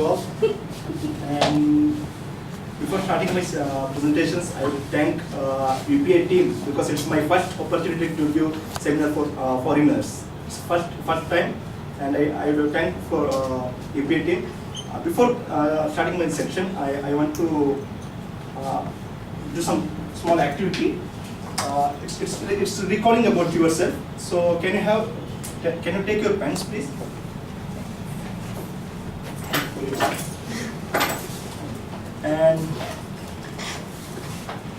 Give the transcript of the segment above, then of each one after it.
all. And before starting my presentations, I would thank UPA team because it's my first opportunity to give seminar for foreigners. It's first time, and I will thank for UPA team. Before starting my section, I want to do some small activity. It's recalling about yourself. So can you take your pens, please? And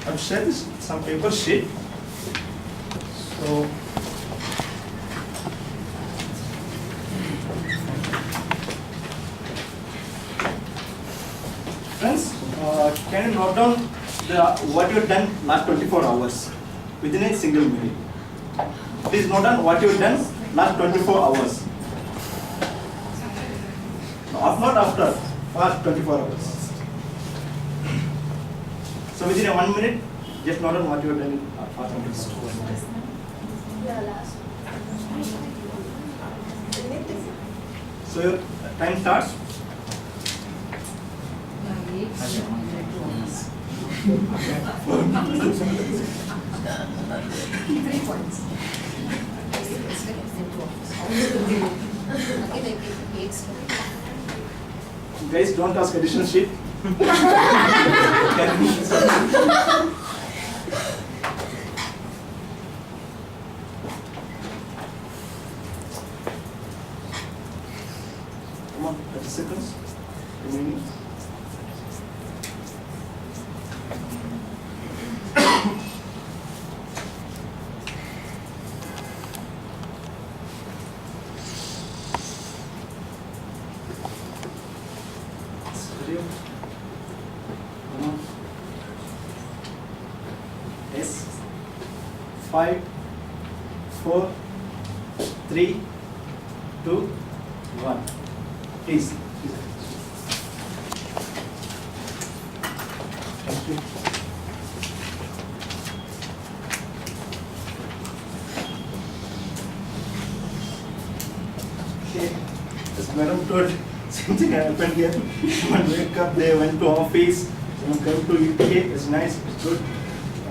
I've shared some paper sheet. So friends, can you note down what you've done last 24 hours within a single minute? Please note down what you've done last 24 hours. Not after, last 24 hours. So within a 1 minute, just note down what you have done in past 24 hours. So your time starts. Guys, don't ask additional sheet. Come on, 30 seconds remaining. Come on. Yes. 5, 4, 3, 2, 1. Please. Thank you. Okay. As Madam told, something happened here. Someone wake up, they went to office. Someone came to UK. It's nice. It's good.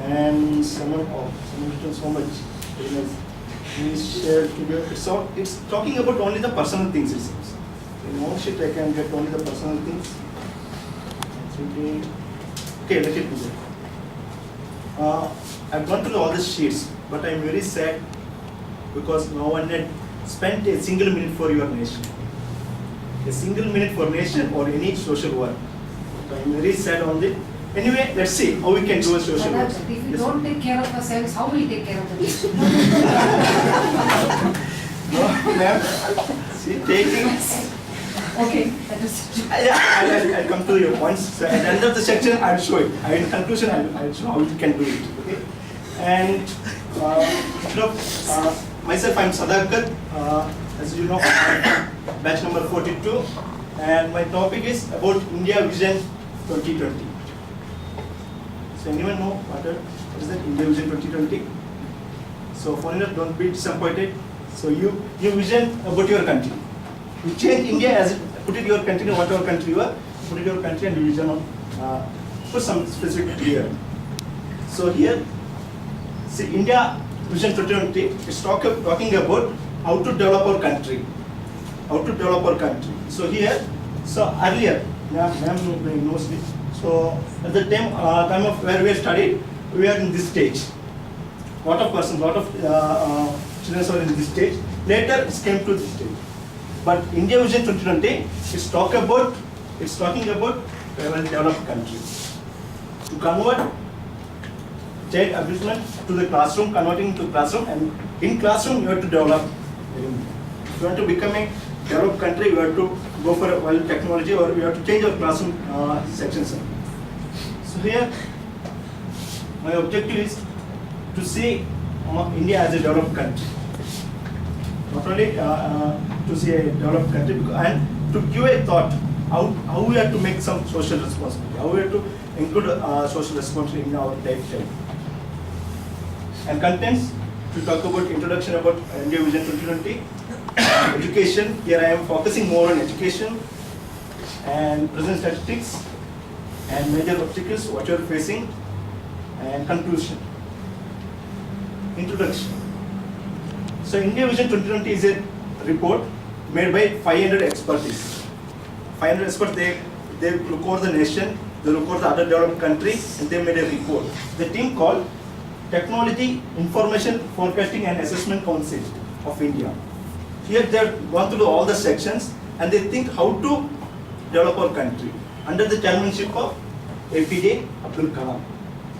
And someone did so much. Very nice. Please share together. So it's talking about only the personal things. It seems. In one sheet I can get only the personal things. Okay, let it do that. I've gone through all the sheets, but I'm very sad because no one had spent a single minute for your nation. A single minute for nation or any social work. So I'm very sad on it. Anyway, let's see how we can do a social work. If we don't take care of ourselves, how will we take care of the nation? No, ma'am. See, taking. Okay, that is. I'll come to your points. So at the end of the section, I'll show it. In conclusion, I'll show how you can do it. Okay. And myself, I'm Sadakar. As you know, I'm batch number 42, and my topic is about India Vision 2020. So anyone know what is that India Vision 2020? So foreigners, don't be disappointed. So you vision about your country. You change India as put it your country, whatever country you are, put it your country and you vision on put some specific here. So here, see India Vision 2020 is talking about how to develop our country. How to develop our country. So here, so earlier, ma'am knows this. So at the time of where we are studied, we are in this stage. Lot of children are in this stage. Later it came to this stage. But India Vision 2020 is talking about a well-developed country. To convert child abusement to the classroom, converting to classroom, and in classroom you have to develop. If you want to become a developed country, you have to go for a technology, or you have to change your classroom sections. So here, my objective is to see India as a developed country. Not only to see a developed country, and to give a thought how we have to make some social responsibility, how we have to include social responsibility in our lifestyle. And contents, to talk about introduction about India Vision 2020, education. Here I am focusing more on education. and present statistics, and major obstacles what you are facing, and conclusion. Introduction. So India Vision 2020 is a report made by 500 experts. 500 experts, they look over the nation, they look over the other developed countries, and they made a report. The team called Technology Information Forecasting and Assessment Council of India. Here they have gone through all the sections and they think how to develop our country under the chairmanship of APJ Abdul Kalam.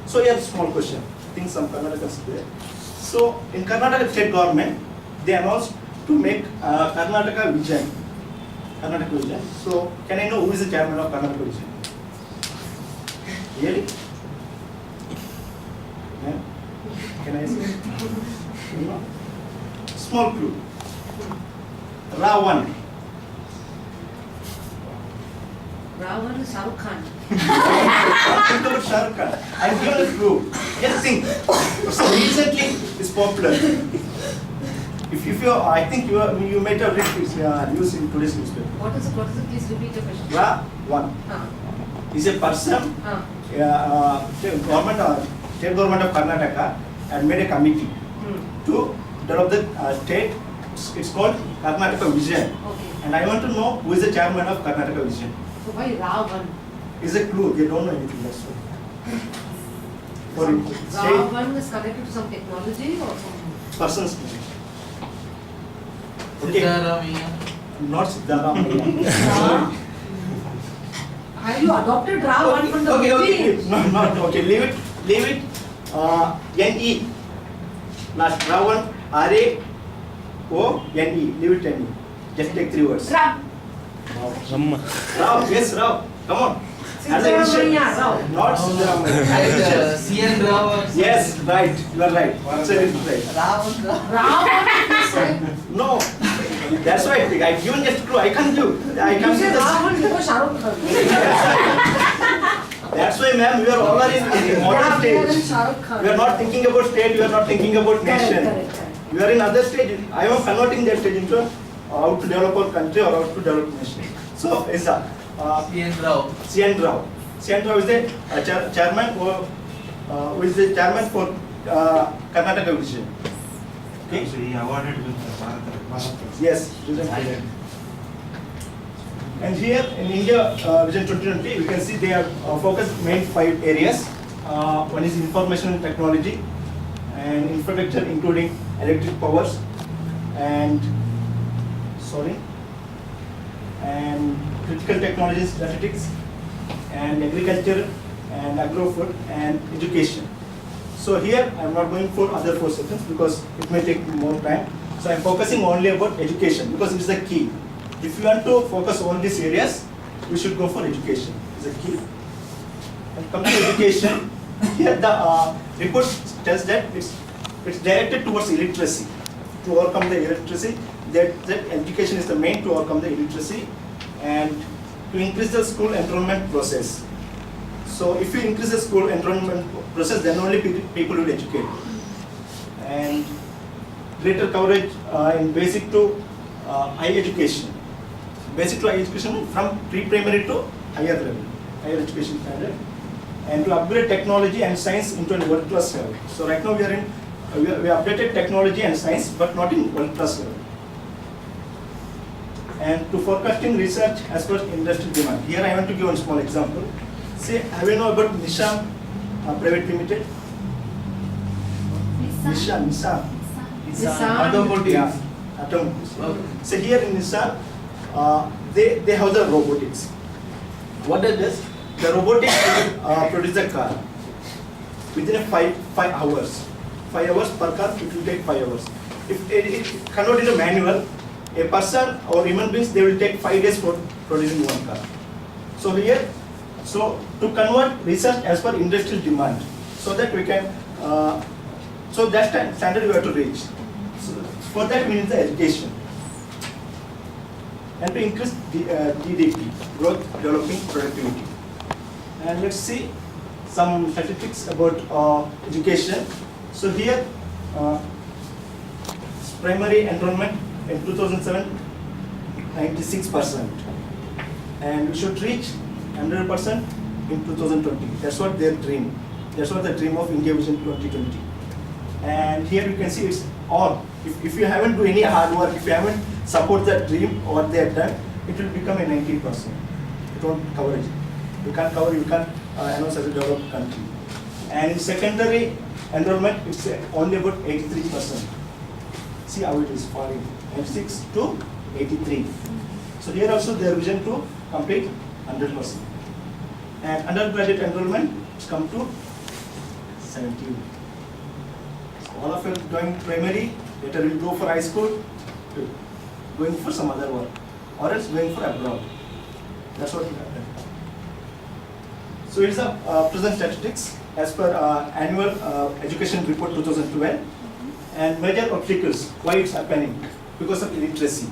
So here small question. I think some Karnataka's there. So in Karnataka state government, they announced to make Karnataka Vision. Karnataka Vision. So can I know who is the chairman of Karnataka Vision? Really? Yeah? Can I say? No? Small clue. Ravan. Ravan is Shah Rukh Khan. Think about Shah Rukh Khan. I'm given a clue. Just think. So recently it's popular. If you, I think you might have read this news in today's newspaper. What is it? Please repeat the question. Ravan is a person. State government of Karnataka had made a committee to develop the state. It's called Karnataka Vision. Okay. And I want to know who is the chairman of Karnataka Vision. So why Ravan? Is a clue. They don't know anything. That's why. For state Ravan is connected to some technology or some. person's name. Okay. Siddharamaiah. Not Siddharamaiah. Have you adopted Ravan from the Okay. movie? No, not okay. Leave it. N-E. Last Ravan. R-A-O-N-E. Leave it N-E. Just take 3 words. Ram. Rao. Yes, Rao. Come on. As a Siddharamaiah Rao. Not Siddharamaiah. CN Rao. Yes, right. You are right. Absolutely right. Ravan is like. No. That's why I given just clue. I can't give. I You can't said give Ravan the. before Shah Rukh Khan. That's why, ma'am, we are all are in modern We are in stage. Shah Rukh Khan. We are not thinking about state. We are not thinking about nation. Correct. We are in other stage. I am converting that stage into how to develop our country or how to develop nation. So, is that CN Rao. CN Rao. CN Rao is the chairman who is the chairman for Karnataka Vision. Okay. So he awarded with Bharat. Yes. And here in India Vision 2020, we can see they are focused main 5 areas. One is information technology and infrastructure, including electric powers and critical technologies, statistics, and agriculture and agro-food and education. So here I am not going for other 4 sections because it may take more time. So I am focusing only about education because it is the key. If you want to focus on these areas, we should go for education. It's the key. And coming to education, here the report tells that it's directed towards illiteracy. To overcome the illiteracy, that education is the main to overcome the illiteracy and to increase the school enrollment process. So if you increase the school enrollment process, then only people will educate. And greater coverage in basic to high education. Basic to high education from pre-primary to higher level, higher education standard. And to upgrade technology and science into a world-class level. So right now we are in, we updated technology and science, but not in world-class level. And to forecasting research as per industrial demand. Here I want to give one small example. Say, have you know about Nissan Private Limited? Nissan. Automotive. Yeah, automobiles. Okay. So here in Nissan, they have the robotics. What it does? The robotics will produce a car within 5 hours. 5 hours per car, it will take 5 hours. If it convert into manual, a person or human beings, they will take 5 days for producing one car. So here, so to convert research as per industrial demand, so that we can, so that standard we have to reach. So for that we need the education. And to increase GDP, growth, developing productivity. And let's see some statistics about education. So here, primary enrollment in 2007, 96%. and we should reach 100% in 2020. That's what their dream. That's what the dream of India Vision 2020. And here you can see it's all. If you haven't do any hard work, if you haven't support that dream or what they have done, it will become a 90%. It won't cover it. You can't cover, you can't announce as a developed country. And in secondary enrollment, it's only about 83%. See how it is falling, 96 to 83. So here also their vision to complete 100%. And undergraduate enrollment has come to 17. So all of you doing primary, later will go for high school, going for some other work, or else going for abroad. That's what will happen. So it's the present statistics as per annual education report 2012, and major obstacles why it's happening because of illiteracy.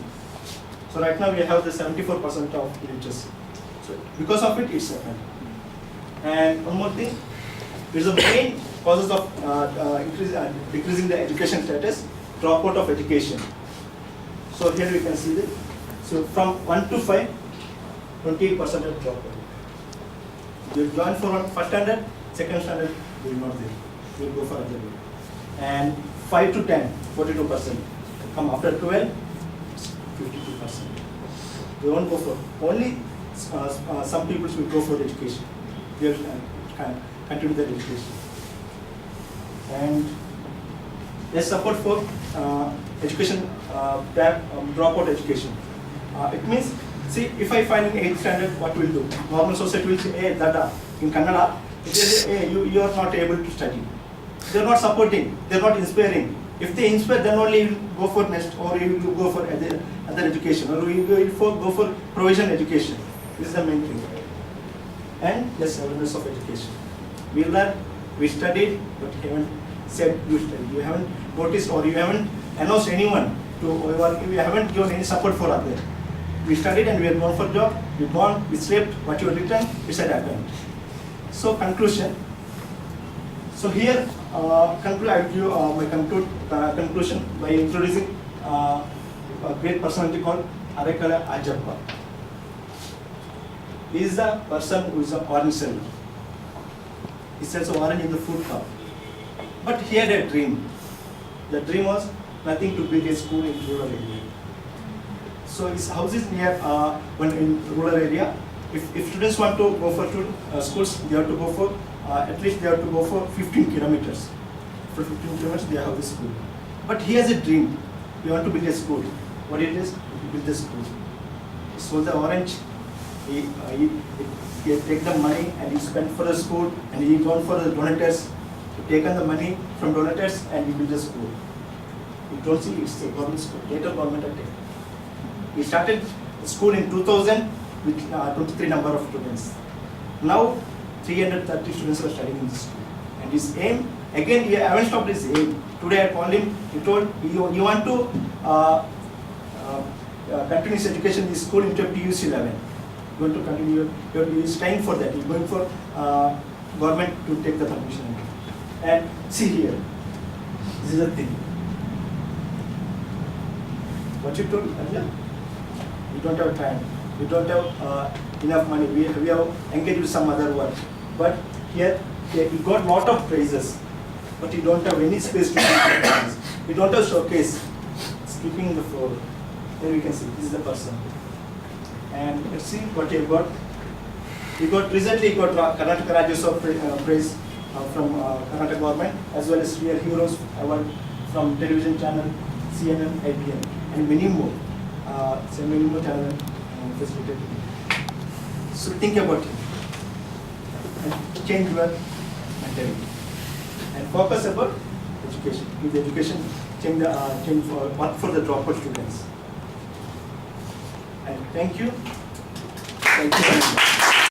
So right now we have the 74% of illiteracy. So because of it, it's happening. And one more thing, it's the main causes of decreasing the education status, dropout of education. So here we can see that. So from 1 to 5, 28% of dropout. You join for first standard, second standard, you will not there. You will go for other way. And 5 to 10, 42%. Come after 12, it's 52%. They won't go for, only some people will go for education. They will continue their education. And there's support for education, dropout education. It means, see, if I find in 8th standard, what will do? Normal society will say, hey, Dada, in Kannada, it is, hey, you are not able to study. They are not supporting, they are not inspiring. If they inspire, then only you will go for next, or you will go for other education, or you will go for provision education. This is the main thing. And yes, awareness of education. We learned, we studied, but you haven't said you studied. You haven't noticed, or you haven't announced anyone to, you haven't given any support for others. We studied and we are gone for job, we gone, we slept, what you written, it's had happened. So conclusion. So here, I will give my conclusion by introducing a great personality called Arekala Ajappa. He is the person who is an orange seller. He sells orange in the food cup. But he had a dream. The dream was nothing to build a school in rural area. So his house is near when in rural area. If students want to go for schools, they have to go for at least they have to go for 15 kilometers. For 15 kilometers, they have the school. But he has a dream. He want to build a school. What it is? To build a school. He sold the orange. He take the money and he spent for the school, and he gone for the donors. He taken the money from donors and he built the school. You don't see it's a government school. Later government had taken. He started school in 2000 with 23 number of students. Now 330 students are studying in this school. And his aim, again he haven't stopped his aim. Today I called him, he told you want to continue his education in this school into PUC 11. You want to continue, he is trying for that. He is going for government to take the permission. And see here, this is the thing. What you told earlier? We don't have time. We don't have enough money. We have engaged with some other work. But here, you got lot of praises, but you don't have any space to keep praises. You don't have showcase. It's keeping the floor. Then we can see this is the person. And let's see what he got. Recently he got Karnataka Rajyotsav praise from Karnataka government, as well as Real Heroes Award from television channel CNN, IPN, and many more. Many more channel facilitated. So think about it and change your mentality and focus about education. With education, change for work for the dropout students. And thank you. Thank you very much.